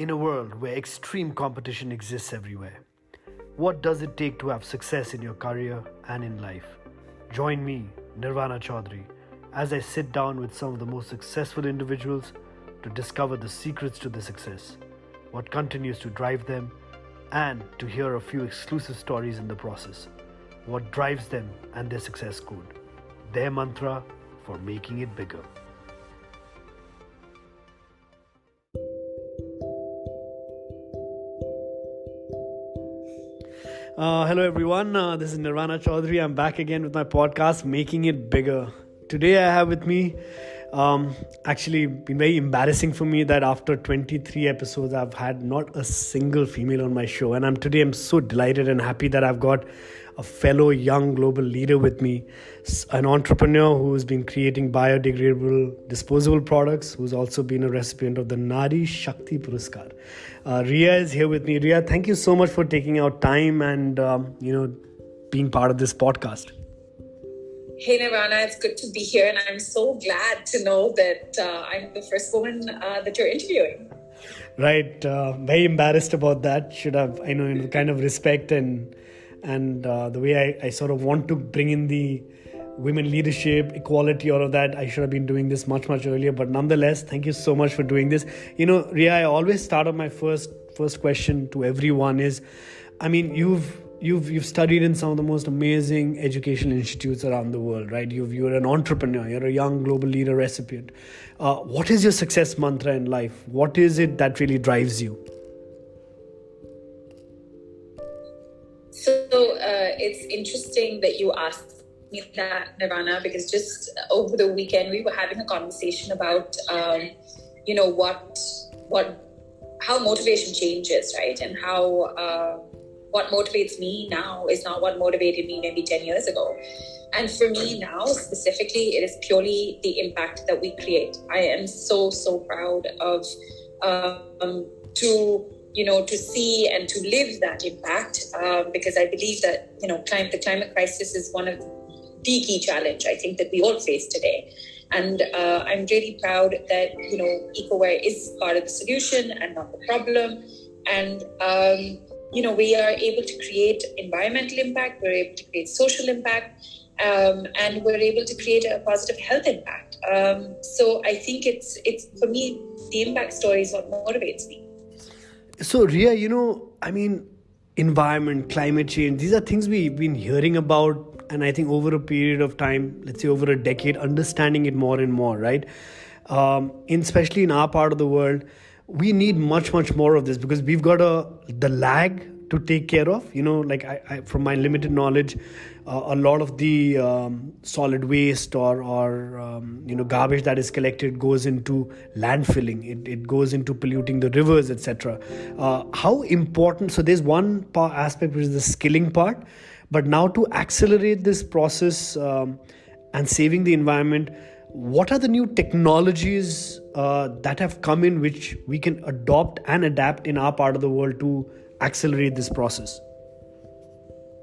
In a world where extreme competition exists everywhere, what does it take to have success in your career and in life? Join me, Nirvana Chaudhary, as I sit down with some of the most successful individuals to discover the secrets to their success, what continues to drive them, and to hear a few exclusive stories in the process. What drives them and their success code, their mantra for making it bigger. Hello everyone, this is Nirvana Chaudhary. I'm back again with my podcast, Making It Bigger. Today I have with me, actually been very embarrassing for me that after 23 episodes I've had not a single female on my show, and I'm so delighted and happy that I've got a fellow young global leader with me, an entrepreneur who's been creating biodegradable disposable products, who's also been a recipient of the Nari Shakti Puruskar. Rhea is here with me. Rhea, thank you so much for taking out time and being part of this podcast. Hey Nirvana, it's good to be here, and I'm so glad to know that I'm the first woman that you're interviewing. Right, very embarrassed about that. Should have, in kind of respect and the way I sort of want to bring in the women leadership, equality, all of that. I should have been doing this much earlier, but nonetheless, thank you so much for doing this. Rhea, I always start off my first question to everyone is, you've studied in some of the most amazing educational institutes around the world, right? You're an entrepreneur, you're a young global leader recipient. What is your success mantra in life? What is it that really drives you? So it's interesting that you asked me that, Nirvana, because just over the weekend we were having a conversation about, how motivation changes, right? And how what motivates me now is not what motivated me maybe 10 years ago. And for me now, specifically, it is purely the impact that we create. I am so proud of to see and to live that impact, because I believe that, the climate crisis is one of the key challenge I think that we all face today. And I'm really proud that, EcoWare is part of the solution and not the problem. And, we are able to create environmental impact, we're able to create social impact, and we're able to create a positive health impact. So I think it's for me, the impact story is what motivates me. So Rhea, environment, climate change, these are things we've been hearing about, and I think over a period of time, let's say over a decade, understanding it more and more, right? Especially in our part of the world, we need much more of this because we've got the lag to take care of. I from my limited knowledge, a lot of the solid waste or garbage that is collected goes into landfilling. It goes into polluting the rivers, etc. How important? So there's one aspect which is the skilling part, but now to accelerate this process and saving the environment, what are the new technologies that have come in which we can adopt and adapt in our part of the world to accelerate this process?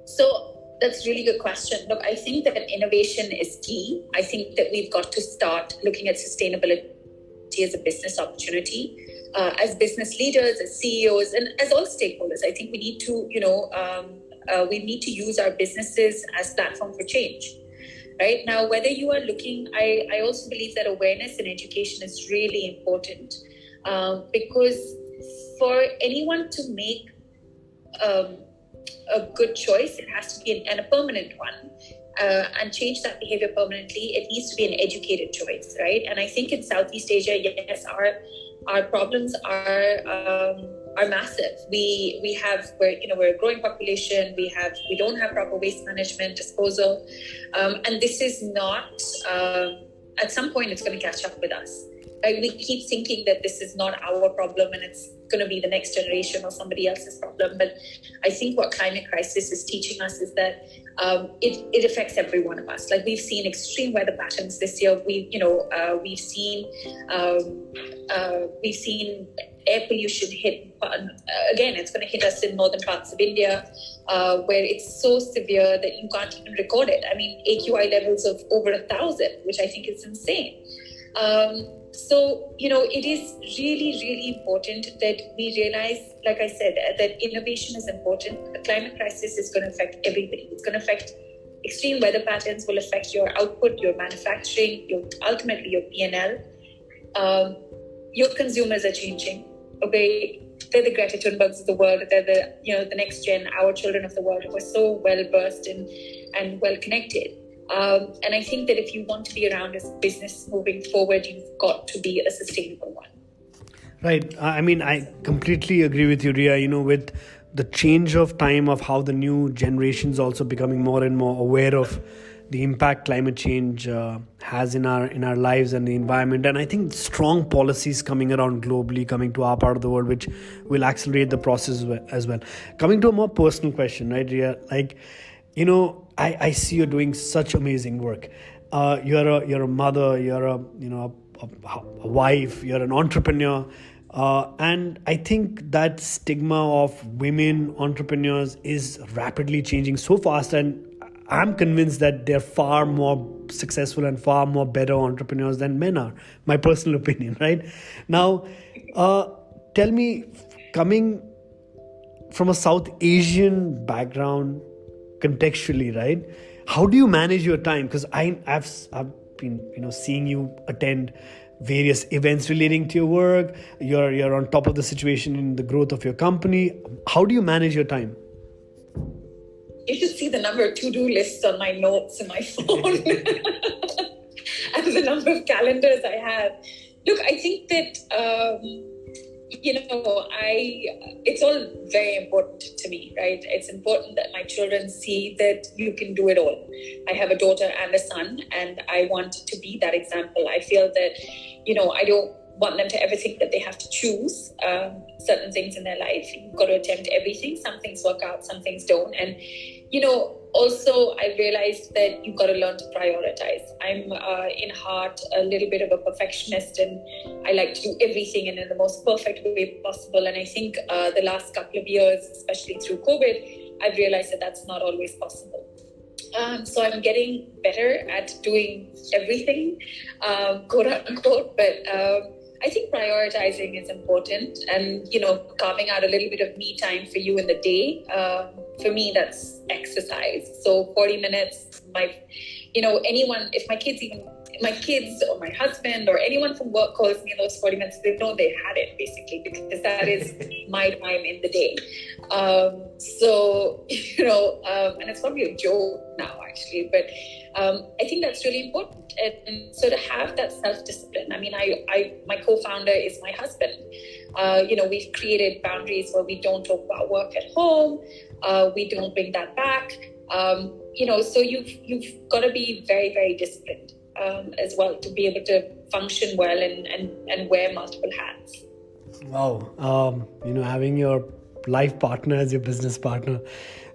So that's a really good question. Look, I think that innovation is key. I think that we've got to start looking at sustainability as a business opportunity. As business leaders, as CEOs, and as all stakeholders, I think we need to use our businesses as platform for change. Right now, whether you are looking, I also believe that awareness and education is really important, because for anyone to make a good choice, it has to be a permanent one, and change that behavior permanently. It needs to be an educated choice, right? And I think in Southeast Asia, yes, our problems are massive. We're a growing population. We don't have proper waste management, disposal, and this is not. At some point, it's going to catch up with us. Right? We keep thinking that this is not our problem and it's going to be the next generation or somebody else's problem. But I think what climate crisis is teaching us is that it affects every one of us. Like we've seen extreme weather patterns this year. We've seen air pollution hit. Again, it's going to hit us in northern parts of India, where it's so severe that you can't even record it. I mean, AQI levels of over 1,000, which I think is insane. So, it is really, really important that we realize, like I said, that innovation is important. The climate crisis is going to affect everybody. It's going to affect extreme weather patterns, will affect your output, your manufacturing, ultimately your P&L. Your consumers are changing. Okay, they're the Greta Thunbergs of the world. They're the next gen, our children of the world, who are so well versed and well connected. And I think that if you want to be around as a business moving forward, you've got to be a sustainable one. Right. I mean, I completely agree with you, Rhea. With the change of time of how the new generations also becoming more and more aware of the impact climate change has in our lives and the environment. And I think strong policies coming around globally, coming to our part of the world, which will accelerate the process as well. Coming to a more personal question, right, Rhea? I see you're doing such amazing work. You're a mother, you're a wife, you're an entrepreneur. And I think that stigma of women entrepreneurs is rapidly changing so fast, and I'm convinced that they're far more successful and far more better entrepreneurs than men are. My personal opinion, right? Now, tell me, coming from a South Asian background, contextually, right? How do you manage your time? Because I've been seeing you attend various events relating to your work. You're on top of the situation in the growth of your company. How do you manage your time? You should see the number of to-do lists on my notes in my phone and the number of calendars I have. Look, I think that it's all very important to me, right? It's important that my children see that you can do it all. I have a daughter and a son, and I want to be that example. I feel that, I don't want them to ever think that they have to choose certain things in their life. You've got to attempt everything. Some things work out, some things don't. And, also I realized that you've got to learn to prioritize. I'm in heart a little bit of a perfectionist, and I like to do everything in the most perfect way possible. And I think the last couple of years, especially through COVID, I've realized that that's not always possible. So I'm getting better at doing everything, quote unquote, but I think prioritizing is important, and carving out a little bit of me time for you in the day. For me, that's exercise. So 40 minutes. Anyone, if my kids or my husband or anyone from work calls me in those 40 minutes, they know they had it, basically, because that is my time in the day. And it's probably a joke now, actually, but I think that's really important. And so to have that self-discipline, my co-founder is my husband. We've created boundaries where we don't talk about work at home. We don't bring that back. So you've got to be very, very disciplined as well to be able to function well and wear multiple hats. Wow. Having your life partner as your business partner,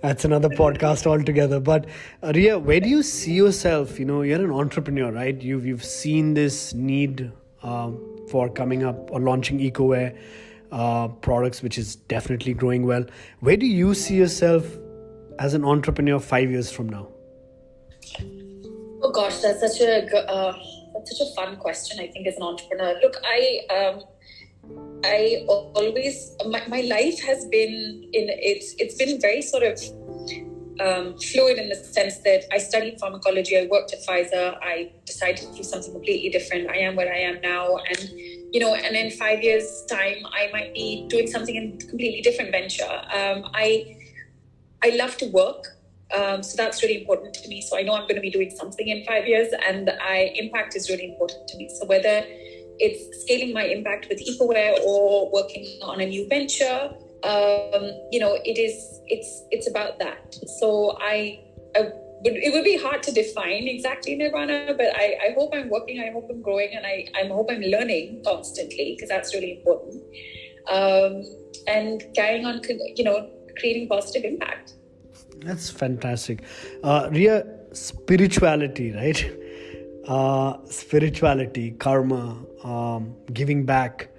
that's another podcast altogether. But Rhea, where do you see yourself? You're an entrepreneur, right? You've seen this need for coming up or launching eco-wear products, which is definitely growing well. Where do you see yourself as an entrepreneur 5 years from now? Oh gosh, that's such a fun question, I think, as an entrepreneur. Look, I always, my life has been it's been very sort of fluid in the sense that I studied pharmacology, I worked at Pfizer, I decided to do something completely different. I am where I am now, and in 5 years' time, I might be doing something in a completely different venture. I love to work. So that's really important to me. So I know I'm going to be doing something in 5 years, and impact is really important to me. So whether it's scaling my impact with EcoWare or working on a new venture, it's about that. So it would be hard to define exactly Nirvana, but I hope I'm working, I hope I'm growing, and I hope I'm learning constantly, because that's really important. And carrying on, creating positive impact. That's fantastic. Rhea, spirituality, right? Spirituality, karma, giving back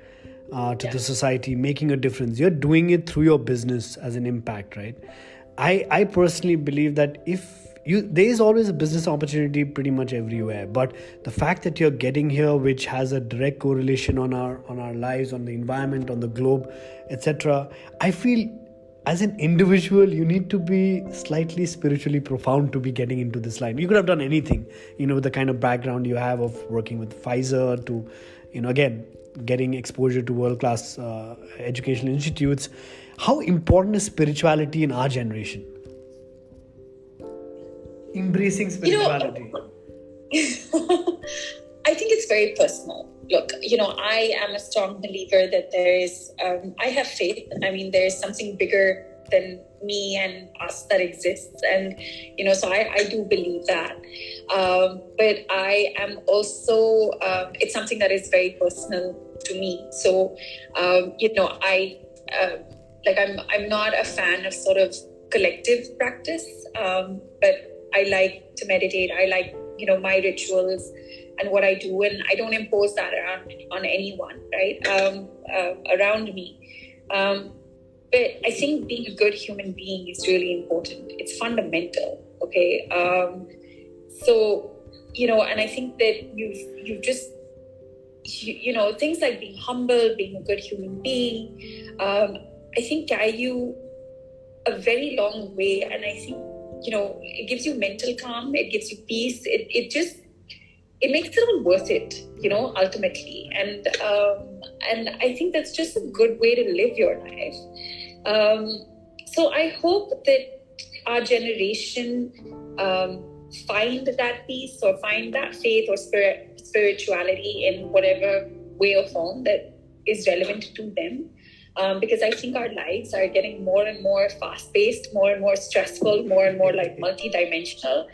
to the society, making a difference. You're doing it through your business as an impact, right? I personally believe that if there is always a business opportunity pretty much everywhere, but the fact that you're getting here, which has a direct correlation on our lives, on the environment, on the globe, etc., I feel as an individual you need to be slightly spiritually profound to be getting into this line. You could have done anything, with the kind of background you have of working with Pfizer to, again, getting exposure to world-class educational institutes. How important is spirituality in our generation? Embracing spirituality. I think it's very personal. Look, I am a strong believer that there is, I have faith. I mean, there is something bigger than me and us that exists. And, so I do believe that. But I am also, it's something that is very personal to me. So, I'm not a fan of sort of collective practice, but I like to meditate. I like, my rituals and what I do, and I don't impose that on anyone, right, around me. But I think being a good human being is really important. It's fundamental, okay? And I think that you've just, things like being humble, being a good human being, I think carry you a very long way. And I think, it gives you mental calm, it gives you peace, it makes it all worth it, ultimately. And I think that's just a good way to live your life. So I hope that our generation find that peace or find that faith or spirituality in whatever way or form that is relevant to them. Because I think our lives are getting more and more fast-paced, more and more stressful, more and more like multi-dimensional.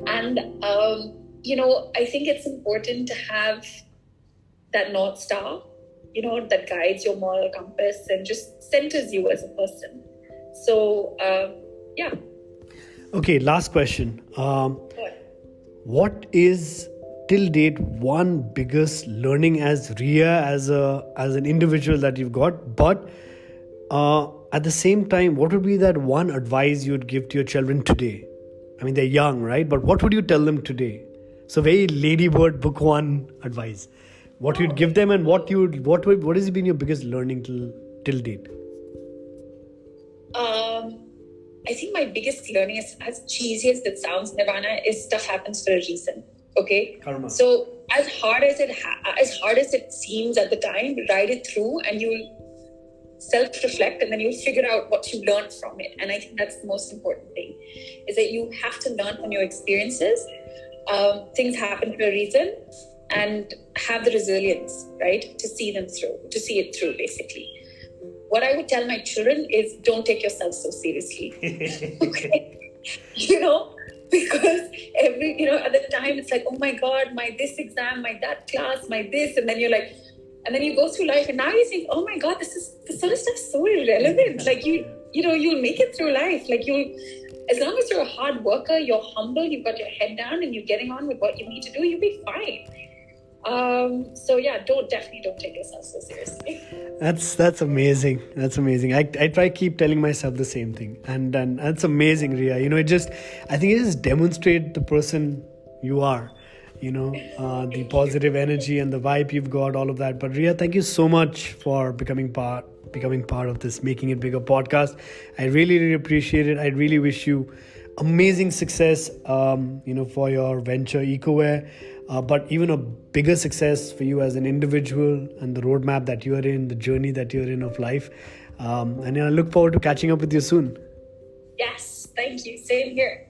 And, I think it's important to have that North Star, that guides your moral compass and just centers you as a person. So, yeah. Okay, last question. What is till date one biggest learning as Rhea, as an individual that you've got, but at the same time, what would be that one advice you'd give to your children today? I mean, they're young, right? But what would you tell them today? So very ladybird book one advice. What you'd give them, and what has been your biggest learning till date? I think my biggest learning is, as cheesy as that sounds, Nirvana, is stuff happens for a reason. Okay. Karma. So as hard as it seems at the time, ride it through, and you'll self-reflect, and then you'll figure out what you learned from it. And I think that's the most important thing, is that you have to learn from your experiences. Things happen for a reason, and have the resilience, right, to see it through, basically. What I would tell my children is, don't take yourself so seriously. Okay. Because at the time it's like, oh my God, my this exam, my that class, my this, and then you're like, and then you go through life, and now you think, oh my God, this sort of stuff's so irrelevant. Like you'll make it through life. Like as long as you're a hard worker, you're humble, you've got your head down, and you're getting on with what you need to do, you'll be fine. So yeah, definitely don't take yourself so seriously. That's amazing. That's amazing. I try keep telling myself the same thing, and that's amazing, Rhea. I think it just demonstrates the person you are. The positive energy and the vibe you've got, all of that. But Rhea, thank you so much for becoming part of this Making It Bigger podcast. I really, really appreciate it. I really wish you amazing success, for your venture EcoWare. But even a bigger success for you as an individual, and the roadmap that you are in, the journey that you're in of life. And I look forward to catching up with you soon. Yes, thank you. Same here.